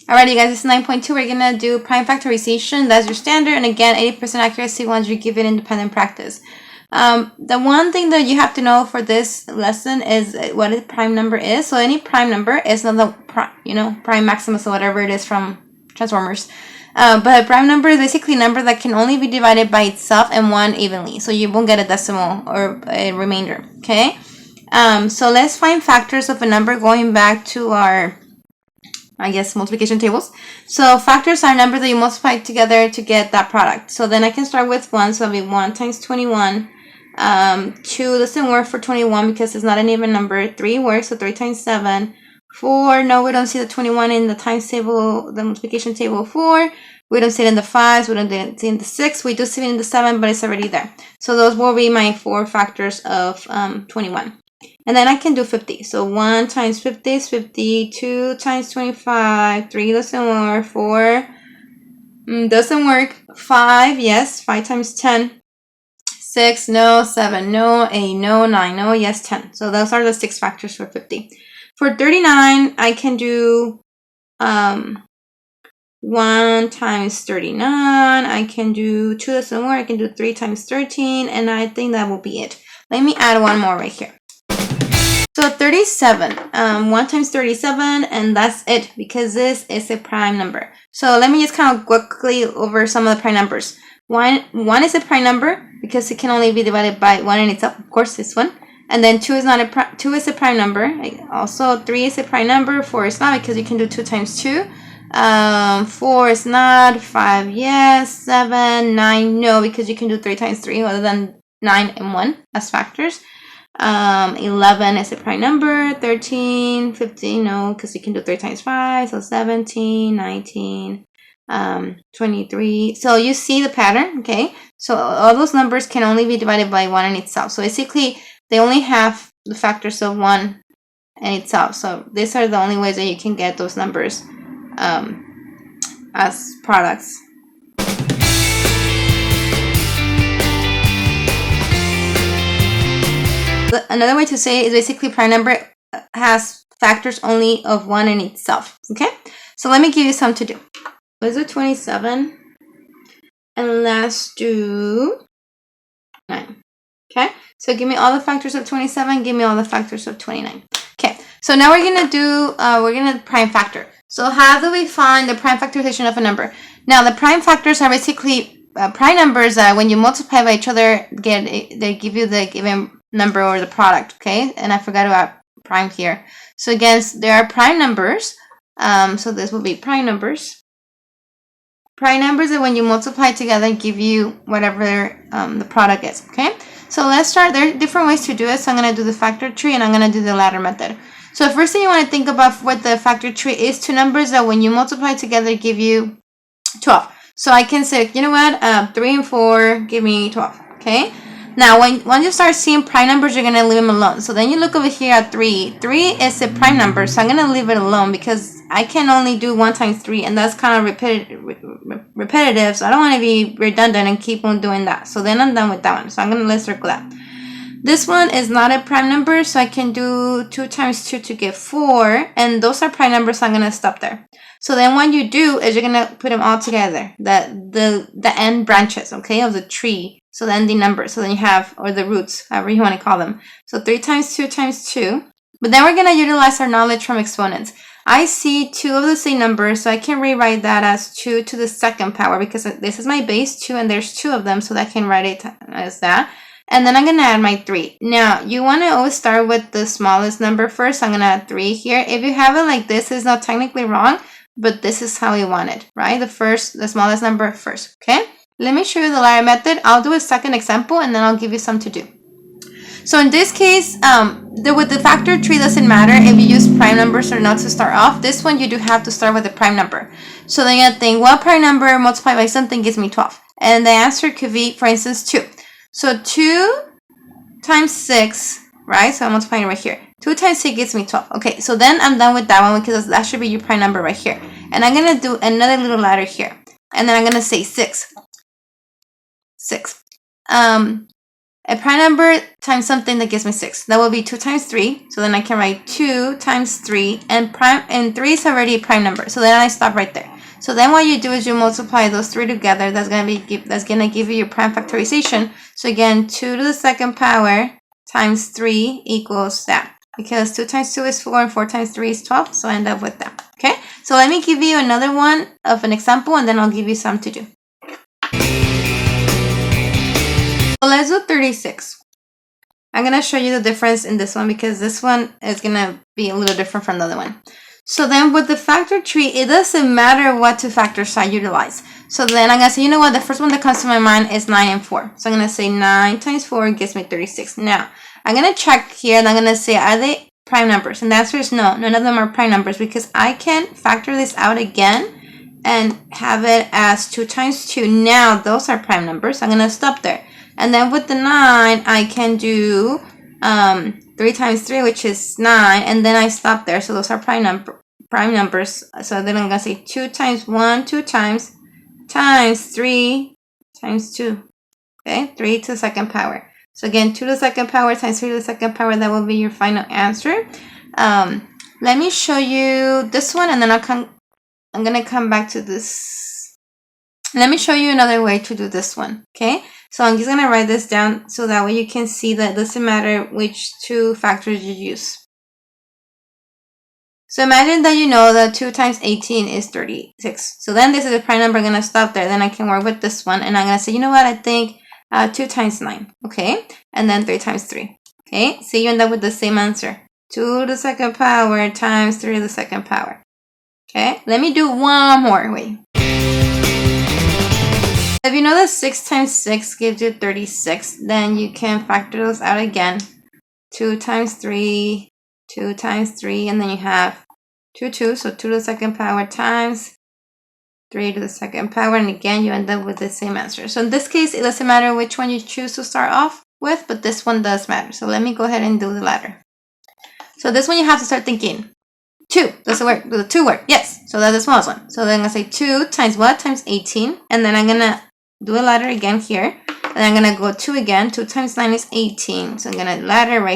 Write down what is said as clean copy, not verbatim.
Alright, you guys, this is 9.2. We're going to do prime factorization. That's your standard. And again, 80% accuracy once you give it independent practice. The one thing that you have to know for this lesson is what a prime number is. So any prime number is not the prime maximus or whatever it is from Transformers. But a prime number is basically a number that can only be divided by itself and 1 evenly. So you won't get a decimal or a remainder. Okay. So let's find factors of a number going back to our, I guess, multiplication tables. So factors are numbers that you multiply together to get that product. So then I can start with 1. So it'll be 1 times 21. 2 doesn't work for 21 because it's not an even number. 3 works, so 3 times 7. 4, no, we don't see the 21 in the times table, the multiplication table. 4, we don't see it in the 5s, we don't see it in the 6, we do see it in the 7, but it's already there. So those will be my 4 factors of 21. And then I can do 50. So 1 times 50 is 50. 2 times 25. 3 doesn't work. 4 doesn't work. 5, yes. 5 times 10. 6, no. 7, no. 8, no. 9, no. Yes, 10. So those are the 6 factors for 50. For 39, I can do 1 times 39. I can do 2 doesn't work. I can do 3 times 13. And I think that will be it. Let me add one more right here. So 37, 1 times 37, and that's it, because this is a prime number. So let me just kind of quickly over some of the prime numbers. 1 is a prime number because it can only be divided by 1 in itself. Of course, this one. And then 2 is not a 2 is a prime number. Also, 3 is a prime number. 4 is not because you can do 2 times 2. 4 is not. 5, yes. 7, 9, no, because you can do 3 times 3 other than 9 and 1 as factors. 11 is a prime number. 13, 15, no, because you can do 3 times 5. So 17, 19, 23. So you see the pattern, okay? So all those numbers can only be divided by 1 in itself. So basically, they only have the factors of 1 in itself. So these are the only ways that you can get those numbers as products. Another way to say it is basically prime number has factors only of 1 in itself. Okay, so let me give you some to do. Let's do 27 and let's do 9. Okay, so give me all the factors of 27, give me all the factors of 29. Okay, so now we're gonna do prime factor. So how do we find the prime factorization of a number? Now the prime factors are basically prime numbers that when you multiply by each other, they give you the given number or the product. Okay, and I forgot about prime here. So again, there are prime numbers. So this will be prime numbers. Prime numbers that when you multiply together give you whatever the product is. Okay, so let's start. There are different ways to do it. So I'm going to do the factor tree and I'm going to do the ladder method. So first thing you want to think about what the factor tree is, 2 numbers that when you multiply together give you 12. So I can say, you know what, 3 and 4 give me 12. Okay. Now, once you start seeing prime numbers, you're going to leave them alone. So then you look over here at 3. 3 is a prime number, so I'm going to leave it alone because I can only do 1 times 3, and that's kind of repetitive, so I don't want to be redundant and keep on doing that. So then I'm done with that one. So I'm going to let's circle that. This one is not a prime number, so I can do 2 times 2 to get 4, and those are prime numbers, so I'm going to stop there. So then what you do is you're going to put them all together, the end branches, okay, of the tree. So the ending number. So then you have, or the roots, however you want to call them. So 3 times 2 times 2. But then we're going to utilize our knowledge from exponents. I see 2 of the same numbers, so I can rewrite that as 2 to the 2nd power because this is my base 2 and there's 2 of them, so I can write it as that. And then I'm going to add my 3. Now, you want to always start with the smallest number first. I'm going to add 3 here. If you have it like this, it's not technically wrong, but this is how you want it, right? The smallest number first, okay? Let me show you the ladder method. I'll do a second example and then I'll give you some to do. So in this case, with the factor tree doesn't matter if you use prime numbers or not to start off. This one you do have to start with a prime number. So then you think, what prime number multiplied by something gives me 12? And the answer could be, for instance, 2. So 2 times 6, right? So I'm multiplying right here. 2 times 6 gives me 12. Okay, so then I'm done with that one because that should be your prime number right here. And I'm going to do another little ladder here. And then I'm going to say 6. 6. a prime number times something that gives me 6. That will be 2 times 3. So then I can write 2 times 3, and 3 is already a prime number. So then I stop right there. So then what you do is you multiply those 3 together. That's gonna give you your prime factorization. So again, 2 to the second power times 3 equals that. Because 2 times 2 is 4 and 4 times 3 is 12. So I end up with that. Okay. So let me give you another one of an example, and then I'll give you some to do. So let's do 36. I'm going to show you the difference in this one because this one is going to be a little different from the other one. So then with the factor tree, it doesn't matter what two factors I utilize. So then I'm going to say, you know what, the first one that comes to my mind is 9 and 4. So I'm going to say 9 times 4 gives me 36. Now, I'm going to check here and I'm going to say, are they prime numbers? And the answer is no, none of them are prime numbers because I can factor this out again and have it as 2 times 2. Now, those are prime numbers. I'm going to stop there. And then with the 9, I can do 3 times 3, which is 9, and then I stop there. So those are prime numbers. So then I'm going to say 2 times 1, 2 times 3 times 2. Okay, 3 to the second power. So again, 2 to the second power times 3 to the second power, that will be your final answer. Let me show you this one, and then I'm going to come back to this. Let me show you another way to do this one, okay? So I'm just going to write this down so that way you can see that it doesn't matter which two factors you use. So imagine that you know that 2 times 18 is 36. So then this is a prime number. I'm going to stop there. Then I can work with this one. And I'm going to say, you know what? I think 2 times 9. Okay. And then 3 times 3. Okay. So you end up with the same answer. 2 to the second power times 3 to the second power. Okay. Let me do one more. Wait. If you know that 6 times 6 gives you 36, then you can factor those out again. 2 times 3, 2 times 3, and then you have 2, 2. So 2 to the second power times 3 to the second power. And again, you end up with the same answer. So in this case, it doesn't matter which one you choose to start off with, but this one does matter. So let me go ahead and do the ladder. So this one you have to start thinking. 2, does it work? Does the 2 work? Yes. So that's the smallest one. So then I'm going to say 2 times what? Times 18. And then I'm going to do a ladder again here. And I'm going to go 2 again. 2 times 9 is 18. So I'm going to ladder right here.